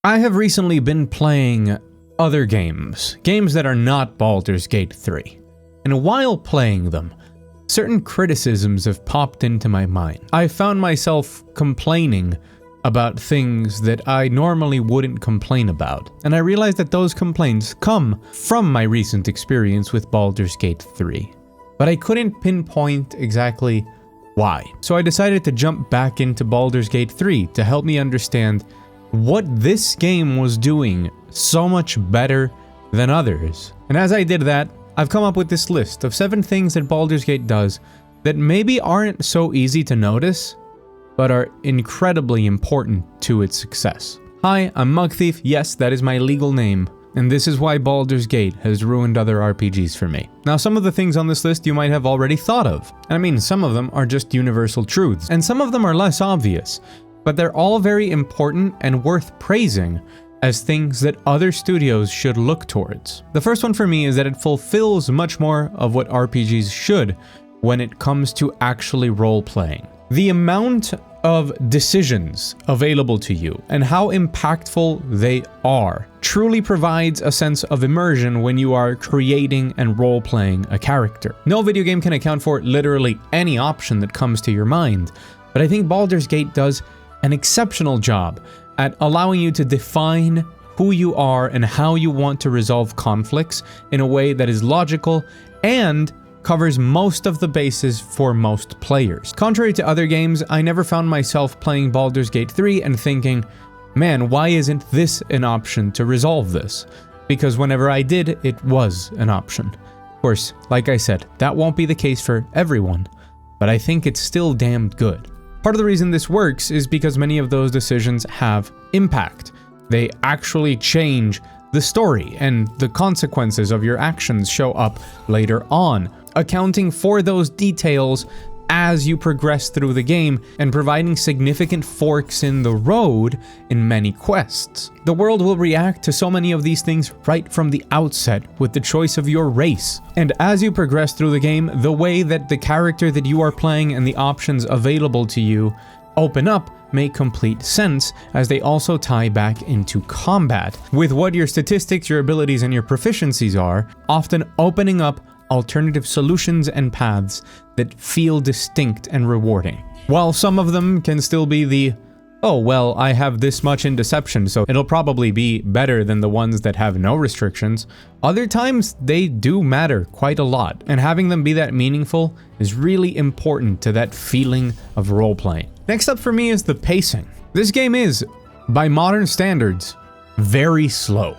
I have recently been playing other games that are not Baldur's Gate 3. And while playing them, certain criticisms have popped into my mind. I found myself complaining about things that I normally wouldn't complain about, and I realized that those complaints come from my recent experience with Baldur's Gate 3. But I couldn't pinpoint exactly why. So I decided to jump back into Baldur's Gate 3 to help me understand what this game was doing so much better than others. And as I did that, I've come up with this list of 7 things that Baldur's Gate does that maybe aren't so easy to notice, but are incredibly important to its success. Hi, I'm Mugthief, yes, that is my legal name, and this is why Baldur's Gate has ruined other RPGs for me. Now, some of the things on this list you might have already thought of. I mean, some of them are just universal truths, and some of them are less obvious, but they're all very important and worth praising as things that other studios should look towards. The first one for me is that it fulfills much more of what RPGs should when it comes to actually role-playing. The amount of decisions available to you and how impactful they are truly provides a sense of immersion when you are creating and role-playing a character. No video game can account for literally any option that comes to your mind, but I think Baldur's Gate does an exceptional job at allowing you to define who you are and how you want to resolve conflicts in a way that is logical and covers most of the bases for most players. Contrary to other games, I never found myself playing Baldur's Gate 3 and thinking, man, why isn't this an option to resolve this? Because whenever I did, it was an option. Of course, like I said, that won't be the case for everyone, but I think it's still damned good. Part of the reason this works is because many of those decisions have impact. They actually change the story, and the consequences of your actions show up later on, accounting for those details as you progress through the game and providing significant forks in the road in many quests. The world will react to so many of these things right from the outset with the choice of your race. And as you progress through the game, the way that the character that you are playing and the options available to you open up make complete sense, as they also tie back into combat, with what your statistics, your abilities, and your proficiencies are, often opening up alternative solutions and paths that feel distinct and rewarding. While some of them can still be the, oh well, I have this much in deception, so it'll probably be better than the ones that have no restrictions, other times they do matter quite a lot, and having them be that meaningful is really important to that feeling of role-playing. Next up for me is the pacing. This game is, by modern standards, very slow.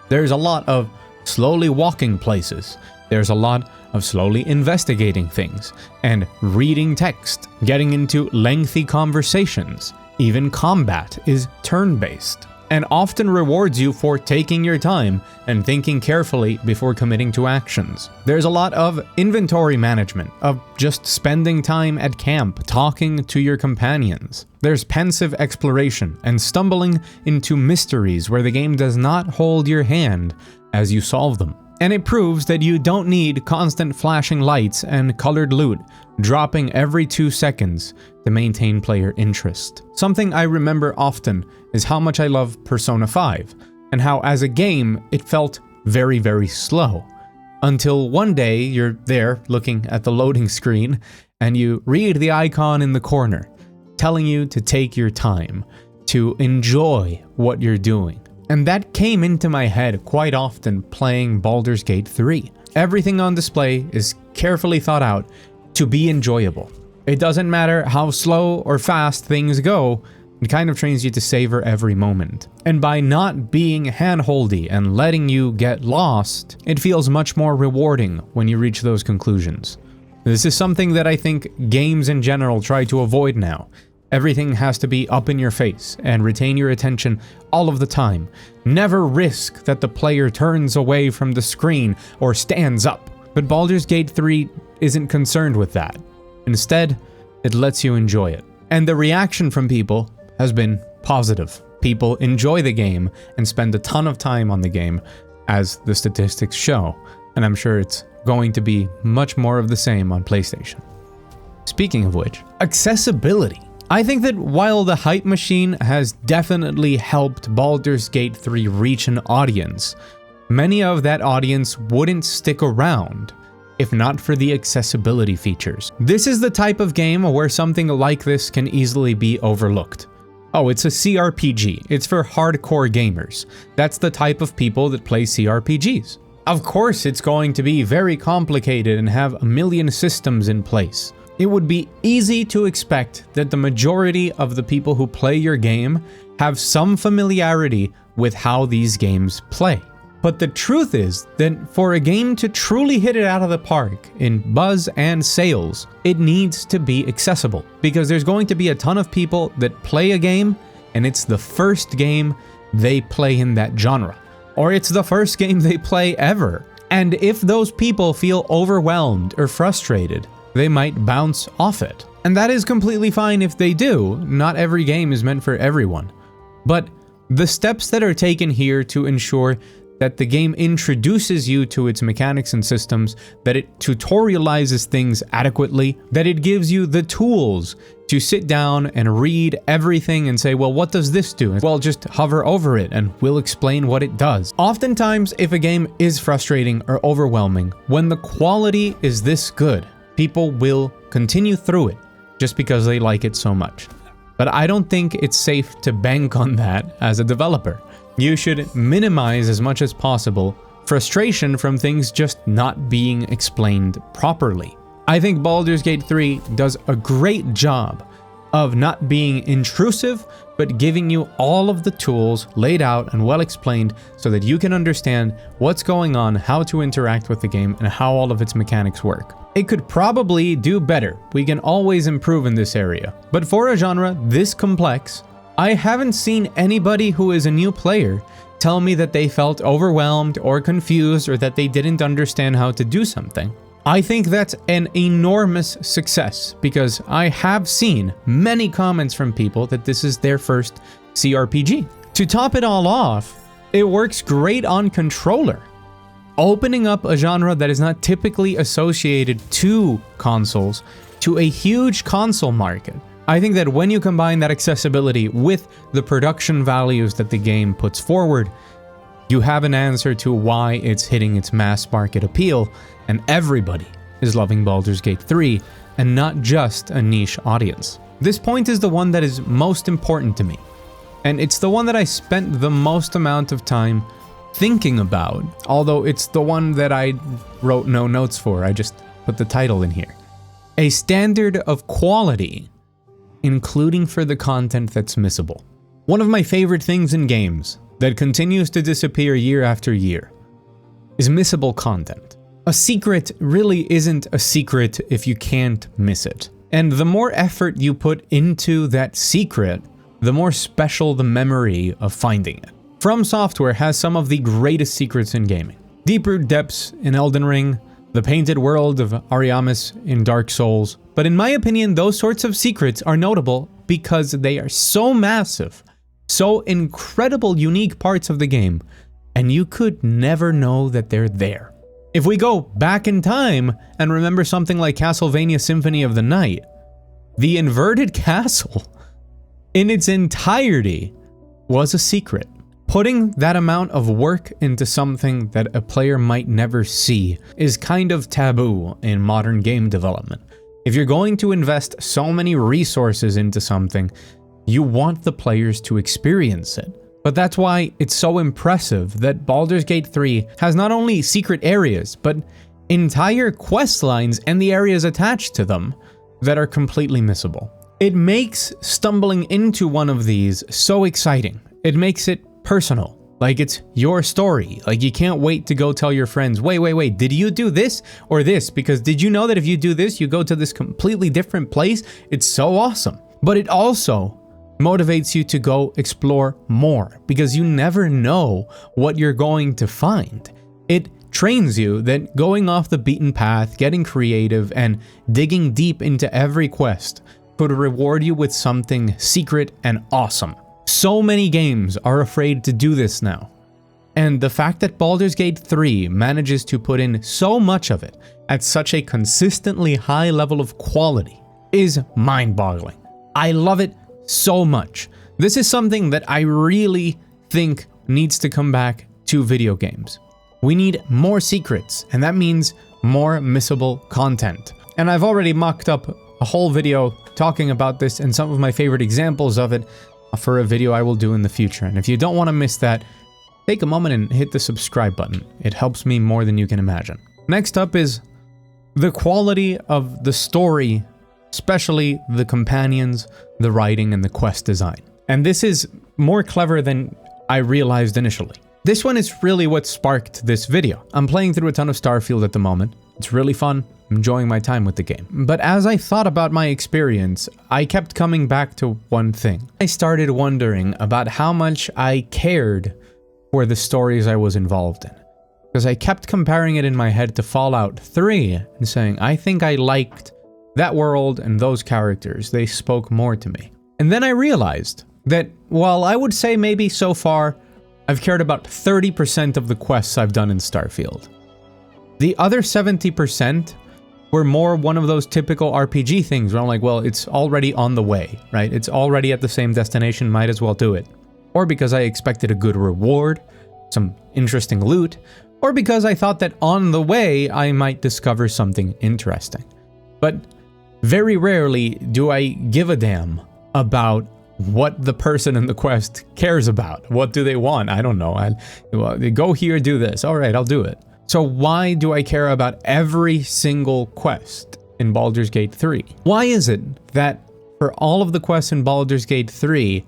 There's a lot of slowly walking places. There's a lot of slowly investigating things and reading text, getting into lengthy conversations. Even combat is turn-based and often rewards you for taking your time and thinking carefully before committing to actions. There's a lot of inventory management, of just spending time at camp, talking to your companions. There's pensive exploration and stumbling into mysteries where the game does not hold your hand as you solve them. And it proves that you don't need constant flashing lights and colored loot dropping every 2 seconds to maintain player interest. Something I remember often is how much I love Persona 5, and how as a game it felt very, very slow. Until one day you're there looking at the loading screen and you read the icon in the corner telling you to take your time, to enjoy what you're doing. And that came into my head quite often playing Baldur's Gate 3. Everything on display is carefully thought out to be enjoyable. It doesn't matter how slow or fast things go, it kind of trains you to savor every moment. And by not being handholdy and letting you get lost, it feels much more rewarding when you reach those conclusions. This is something that I think games in general try to avoid now. Everything has to be up in your face and retain your attention all of the time. Never risk that the player turns away from the screen or stands up. But Baldur's Gate 3 isn't concerned with that. Instead, it lets you enjoy it. And the reaction from people has been positive. People enjoy the game and spend a ton of time on the game, as the statistics show. And I'm sure it's going to be much more of the same on PlayStation. Speaking of which, accessibility. I think that while the hype machine has definitely helped Baldur's Gate 3 reach an audience, many of that audience wouldn't stick around if not for the accessibility features. This is the type of game where something like this can easily be overlooked. Oh, it's a CRPG. It's for hardcore gamers. That's the type of people that play CRPGs. Of course, it's going to be very complicated and have a million systems in place. It would be easy to expect that the majority of the people who play your game have some familiarity with how these games play. But the truth is that for a game to truly hit it out of the park in buzz and sales, it needs to be accessible, because there's going to be a ton of people that play a game and it's the first game they play in that genre, or it's the first game they play ever. And if those people feel overwhelmed or frustrated, they might bounce off it. And that is completely fine if they do. Not every game is meant for everyone. But the steps that are taken here to ensure that the game introduces you to its mechanics and systems, that it tutorializes things adequately, that it gives you the tools to sit down and read everything and say, well, what does this do? Well, just hover over it and we'll explain what it does. Oftentimes, if a game is frustrating or overwhelming, when the quality is this good, people will continue through it just because they like it so much. But I don't think it's safe to bank on that as a developer. You should minimize as much as possible frustration from things just not being explained properly. I think Baldur's Gate 3 does a great job of not being intrusive, but giving you all of the tools laid out and well explained so that you can understand what's going on, how to interact with the game, and how all of its mechanics work. It could probably do better. We can always improve in this area. But for a genre this complex, I haven't seen anybody who is a new player tell me that they felt overwhelmed or confused or that they didn't understand how to do something. I think that's an enormous success, because I have seen many comments from people that this is their first CRPG. To top it all off, it works great on controller, opening up a genre that is not typically associated to consoles to a huge console market. I think that when you combine that accessibility with the production values that the game puts forward, you have an answer to why it's hitting its mass market appeal, and everybody is loving Baldur's Gate 3, and not just a niche audience. This point is the one that is most important to me, and it's the one that I spent the most amount of time thinking about, although it's the one that I wrote no notes for. I just put the title in here. A standard of quality, including for the content that's missable. One of my favorite things in games that continues to disappear year after year is missable content. A secret really isn't a secret if you can't miss it. And the more effort you put into that secret, the more special the memory of finding it. From Software has some of the greatest secrets in gaming. Deep-root depths in Elden Ring, the painted world of Ariamis in Dark Souls. But in my opinion, those sorts of secrets are notable because they are so massive, so incredible unique parts of the game, and you could never know that they're there. If we go back in time and remember something like Castlevania Symphony of the Night, the inverted castle in its entirety was a secret. Putting that amount of work into something that a player might never see is kind of taboo in modern game development. If you're going to invest so many resources into something, you want the players to experience it. But that's why it's so impressive that Baldur's Gate 3 has not only secret areas, but entire quest lines and the areas attached to them that are completely missable. It makes stumbling into one of these so exciting. It makes it personal, like it's your story. Like you can't wait to go tell your friends, wait, did you do this or this? Because did you know that if you do this, you go to this completely different place? It's so awesome. But it also motivates you to go explore more, because you never know what you're going to find. It trains you that going off the beaten path, getting creative, and digging deep into every quest could reward you with something secret and awesome. So many games are afraid to do this now. And the fact that Baldur's Gate 3 manages to put in so much of it at such a consistently high level of quality is mind-boggling. I love it so much. This is something that I really think needs to come back to video games. We need more secrets, and that means more missable content. And I've already mocked up a whole video talking about this and some of my favorite examples of it for a video I will do in the future. And if you don't want to miss that, take a moment and hit the subscribe button. It helps me more than you can imagine. Next up is the quality of the story, especially the companions, the writing, and the quest design. And this is more clever than I realized initially. This one is really what sparked this video. I'm playing through a ton of Starfield at the moment. It's really fun. I'm enjoying my time with the game. But as I thought about my experience, I kept coming back to one thing. I started wondering about how much I cared for the stories I was involved in. Because I kept comparing it in my head to Fallout 3 and saying, I think I liked that world and those characters. They spoke more to me. And then I realized that while I would say maybe so far, I've cared about 30% of the quests I've done in Starfield. The other 70% were more one of those typical RPG things where I'm like, well, it's already on the way, right? It's already at the same destination, might as well do it. Or because I expected a good reward, some interesting loot, or because I thought that on the way I might discover something interesting. But very rarely do I give a damn about what the person in the quest cares about. What do they want? I don't know. Go here, do this. All right, I'll do it. So why do I care about every single quest in Baldurs Gate 3? Why is it that for all of the quests in Baldurs Gate 3,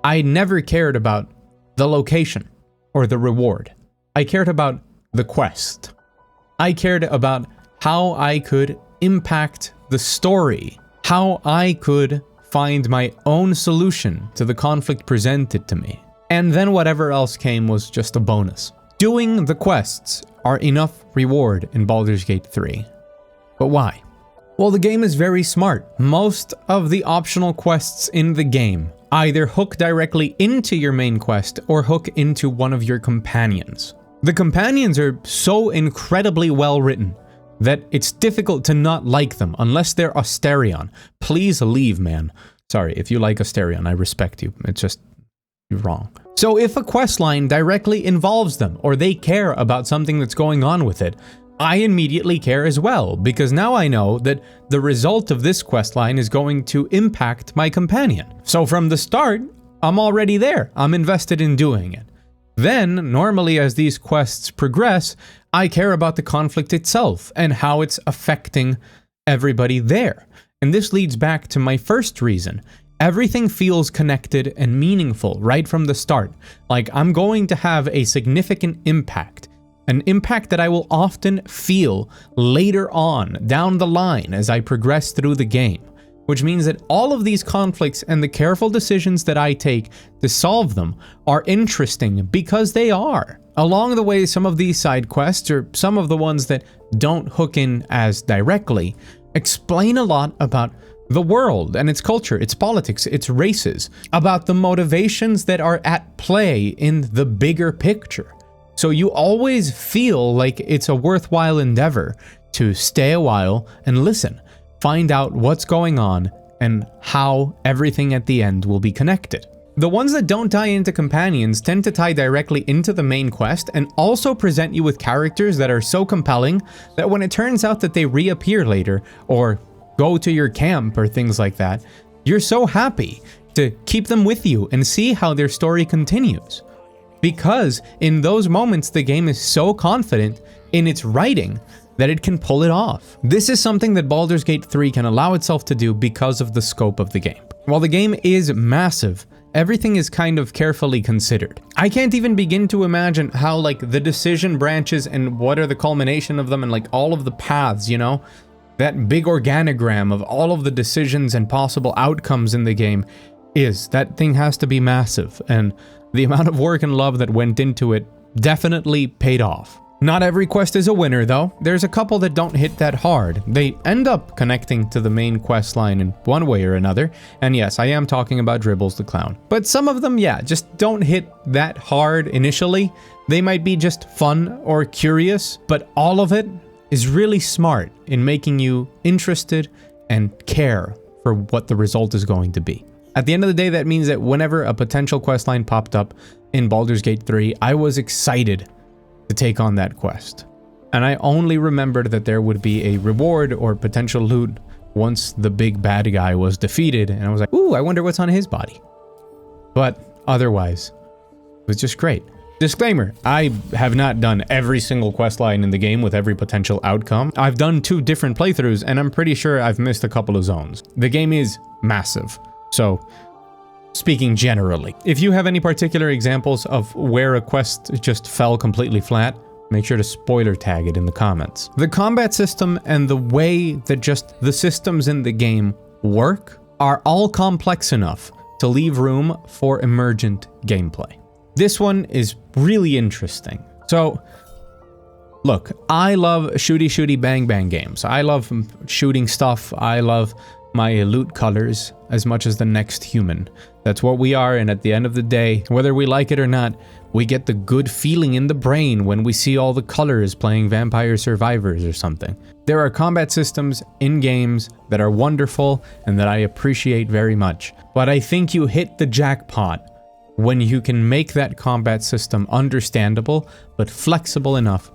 I never cared about the location or the reward? I cared about the quest. I cared about how I could impact the story, how I could find my own solution to the conflict presented to me. And then whatever else came was just a bonus. Doing the quests are enough reward in Baldurs Gate 3. But why? Well, the game is very smart. Most of the optional quests in the game either hook directly into your main quest or hook into one of your companions. The companions are so incredibly well written that it's difficult to not like them unless they're Asterion. Please leave, man. Sorry, if you like Asterion, I respect you. It's just, you're wrong. So if a quest line directly involves them or they care about something that's going on with it, I immediately care as well, because now I know that the result of this quest line is going to impact my companion. So from the start, I'm already there. I'm invested in doing it. Then, normally as these quests progress, I care about the conflict itself and how it's affecting everybody there. And this leads back to my first reason. Everything feels connected and meaningful right from the start. Like I'm going to have a significant impact. An impact that I will often feel later on down the line as I progress through the game. Which means that all of these conflicts and the careful decisions that I take to solve them are interesting because they are. Along the way, some of these side quests, or some of the ones that don't hook in as directly, explain a lot about the world and its culture, its politics, its races, about the motivations that are at play in the bigger picture. So you always feel like it's a worthwhile endeavor to stay a while and listen. Find out what's going on and how everything at the end will be connected. The ones that don't tie into companions tend to tie directly into the main quest and also present you with characters that are so compelling that when it turns out that they reappear later or go to your camp or things like that, you're so happy to keep them with you and see how their story continues. Because in those moments the game is so confident in its writing that it can pull it off. This is something that Baldurs Gate 3 can allow itself to do because of the scope of the game. While the game is massive, everything is kind of carefully considered. I can't even begin to imagine how like the decision branches and what are the culmination of them and like all of the paths, you know? That big organogram of all of the decisions and possible outcomes in the game that thing has to be massive, and the amount of work and love that went into it definitely paid off. Not every quest is a winner though. There's a couple that don't hit that hard. They end up connecting to the main quest line in one way or another. And yes, I am talking about Dribbles the Clown. But some of them, yeah, just don't hit that hard initially. They might be just fun or curious, but all of it is really smart in making you interested and care for what the result is going to be. At the end of the day, that means that whenever a potential questline popped up in Baldur's Gate 3, I was excited to take on that quest. And I only remembered that there would be a reward or potential loot once the big bad guy was defeated, and I was like, ooh, I wonder what's on his body. But otherwise, it was just great. Disclaimer, I have not done every single questline in the game with every potential outcome. I've done 2 different playthroughs, and I'm pretty sure I've missed a couple of zones. The game is massive, so speaking generally. If you have any particular examples of where a quest just fell completely flat, make sure to spoiler tag it in the comments. The combat system and the way that just the systems in the game work are all complex enough to leave room for emergent gameplay. This one is really interesting. So, look, I love shooty bang bang games. I love shooting stuff. I love my loot colors as much as the next human. That's what we are, and at the end of the day, whether we like it or not, we get the good feeling in the brain when we see all the colors playing Vampire Survivors or something. There are combat systems in games that are wonderful and that I appreciate very much, but I think you hit the jackpot when you can make that combat system understandable but flexible enough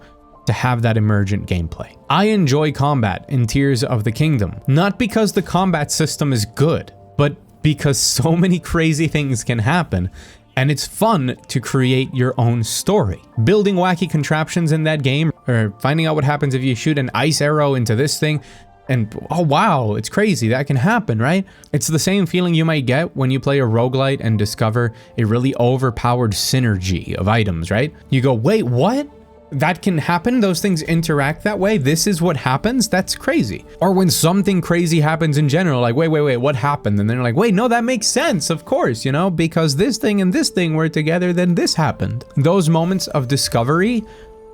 to have that emergent gameplay. I enjoy combat in Tears of the Kingdom, not because the combat system is good, but because so many crazy things can happen, and it's fun to create your own story. Building wacky contraptions in that game, or finding out what happens if you shoot an ice arrow into this thing, and oh wow, it's crazy, that can happen, right? It's the same feeling you might get when you play a roguelite and discover a really overpowered synergy of items, right? You go, wait, what? That can happen? Those things interact that way? This is what happens? That's crazy. Or when something crazy happens in general, like, wait, what happened? And then they're like, wait, no, that makes sense, of course, you know, because this thing and this thing were together, then this happened. Those moments of discovery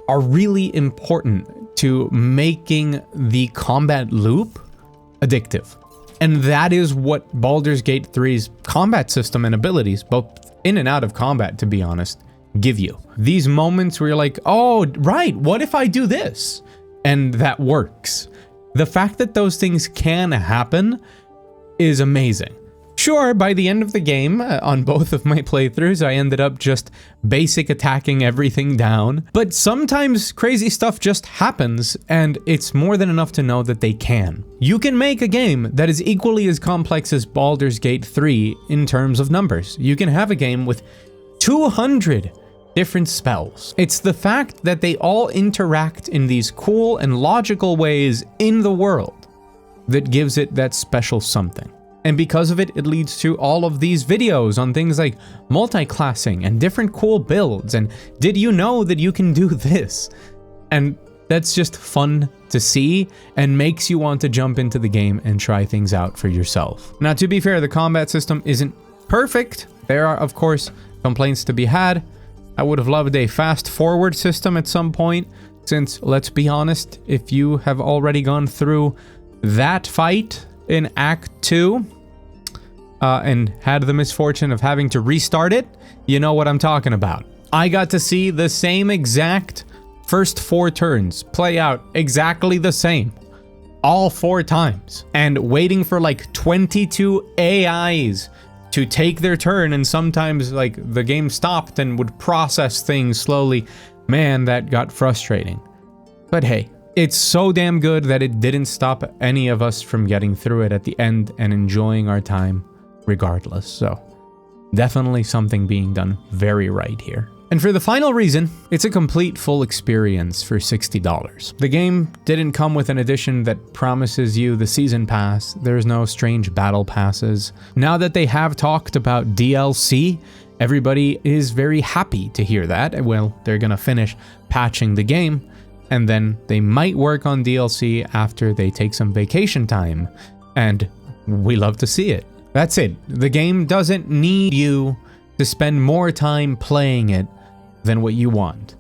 are really important to making the combat loop addictive. And that is what Baldur's Gate 3's combat system and abilities, both in and out of combat, to be honest, give you. These moments where you're like, oh, right, what if I do this? And that works. The fact that those things can happen is amazing. Sure, by the end of the game, on both of my playthroughs, I ended up just basic attacking everything down, but sometimes crazy stuff just happens, and it's more than enough to know that they can. You can make a game that is equally as complex as Baldur's Gate 3 in terms of numbers. You can have a game with 200 different spells. It's the fact that they all interact in these cool and logical ways in the world that gives it that special something. And because of it, it leads to all of these videos on things like multi-classing and different cool builds, and did you know that you can do this? And that's just fun to see and makes you want to jump into the game and try things out for yourself. Now, to be fair, the combat system isn't perfect. There are, of course, complaints to be had. I would have loved a fast forward system at some point, since, let's be honest, if you have already gone through that fight in Act 2 and had the misfortune of having to restart it, you know what I'm talking about. I got to see the same exact first 4 turns play out exactly the same all 4 times, and waiting for like 22 AIs to take their turn, and sometimes like the game stopped and would process things slowly. Man, that got frustrating. But hey, it's so damn good that it didn't stop any of us from getting through it at the end and enjoying our time regardless. So definitely something being done very right here. And for the final reason, it's a complete full experience for $60. The game didn't come with an edition that promises you the season pass. There's no strange battle passes. Now that they have talked about DLC, everybody is very happy to hear that. Well, they're gonna finish patching the game, and then they might work on DLC after they take some vacation time, and we love to see it. That's it. The game doesn't need you to spend more time playing it than what you want.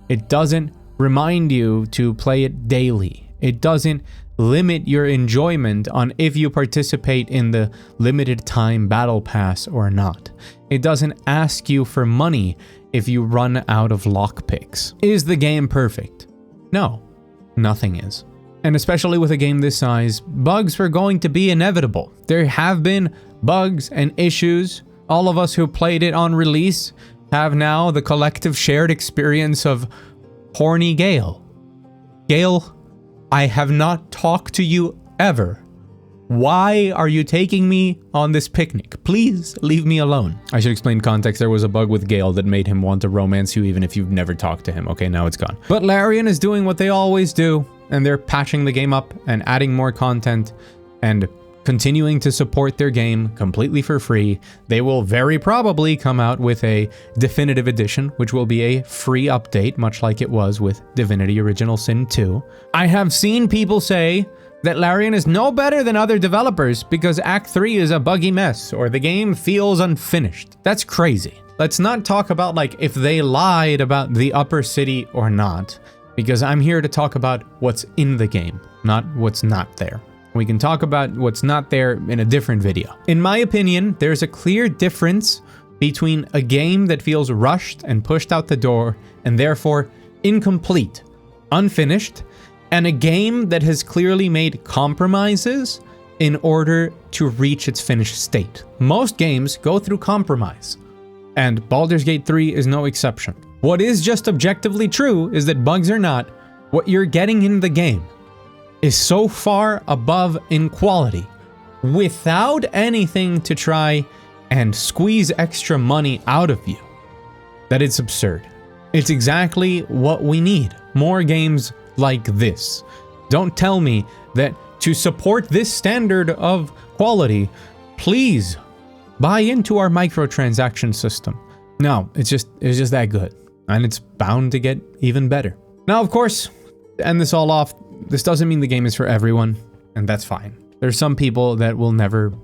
It doesn't remind you to play it daily. It doesn't limit your enjoyment on if you participate in the limited time battle pass or not. It doesn't ask you for money if you run out of lockpicks. Is the game perfect? No, nothing is. And especially with a game this size, bugs are going to be inevitable. There have been bugs and issues. All of us who played it on release have now the collective shared experience of horny Gale. Gale, I have not talked to you ever. Why are you taking me on this picnic? Please leave me alone. I should explain context. There was a bug with Gale that made him want to romance you even if you've never talked to him. Okay, now it's gone. But Larian is doing what they always do, and they're patching the game up and adding more content and continuing to support their game completely for free. They will very probably come out with a definitive edition, which will be a free update, much like it was with Divinity Original Sin 2. I have seen people say that Larian is no better than other developers because Act 3 is a buggy mess or the game feels unfinished. That's crazy. Let's not talk about like if they lied about the upper city or not, because I'm here to talk about what's in the game, not what's not there. We can talk about what's not there in a different video. In my opinion, there's a clear difference between a game that feels rushed and pushed out the door and therefore incomplete, unfinished, and a game that has clearly made compromises in order to reach its finished state. Most games go through compromise, and Baldur's Gate 3 is no exception. What is just objectively true is that bugs or not, what you're getting in the game is so far above in quality, without anything to try and squeeze extra money out of you, that it's absurd. It's exactly what we need. More games like this. Don't tell me that to support this standard of quality, please buy into our microtransaction system. No, it's just that good. And it's bound to get even better. Now, of course, to end this all off, this doesn't mean the game is for everyone, and that's fine. There's some people that will never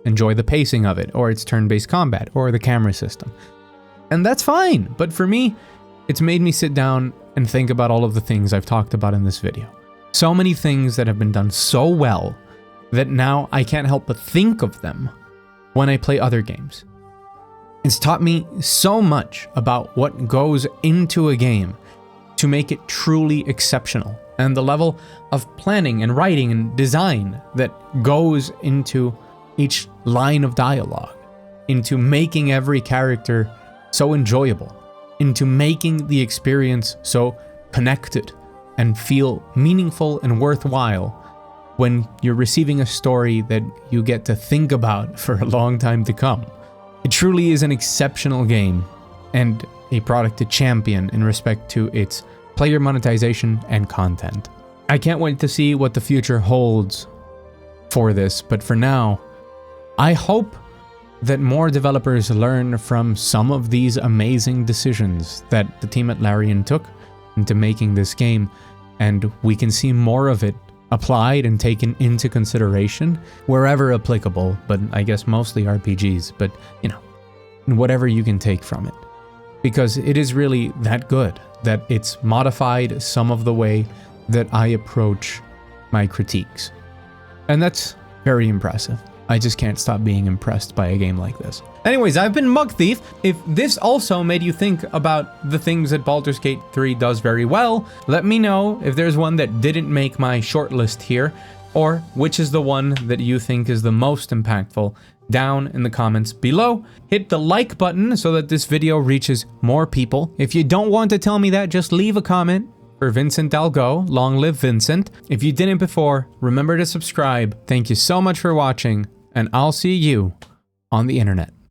enjoy the pacing of it, or its turn-based combat, or the camera system. And that's fine, but for me, it's made me sit down and think about all of the things I've talked about in this video. So many things that have been done so well that now I can't help but think of them when I play other games. It's taught me so much about what goes into a game to make it truly exceptional, and the level of planning and writing and design that goes into each line of dialogue, into making every character so enjoyable, into making the experience so connected and feel meaningful and worthwhile when you're receiving a story that you get to think about for a long time to come. It truly is an exceptional game and a product to champion in respect to its player monetization and content. I can't wait to see what the future holds for this, but for now, I hope that more developers learn from some of these amazing decisions that the team at Larian took into making this game, and we can see more of it applied and taken into consideration wherever applicable, but I guess mostly RPGs, but you know, whatever you can take from it. Because it is really that good that it's modified some of the way that I approach my critiques. And that's very impressive. I just can't stop being impressed by a game like this. Anyways, I've been Mugthief. If this also made you think about the things that Baldur's Gate 3 does very well, let me know if there's one that didn't make my shortlist here, or which is the one that you think is the most impactful down in the comments below. Hit the like button so that this video reaches more people. If you don't want to tell me that, just leave a comment. For Vincent, I'll go. Long live Vincent. If you didn't before, remember to subscribe. Thank you so much for watching, and I'll see you on the internet.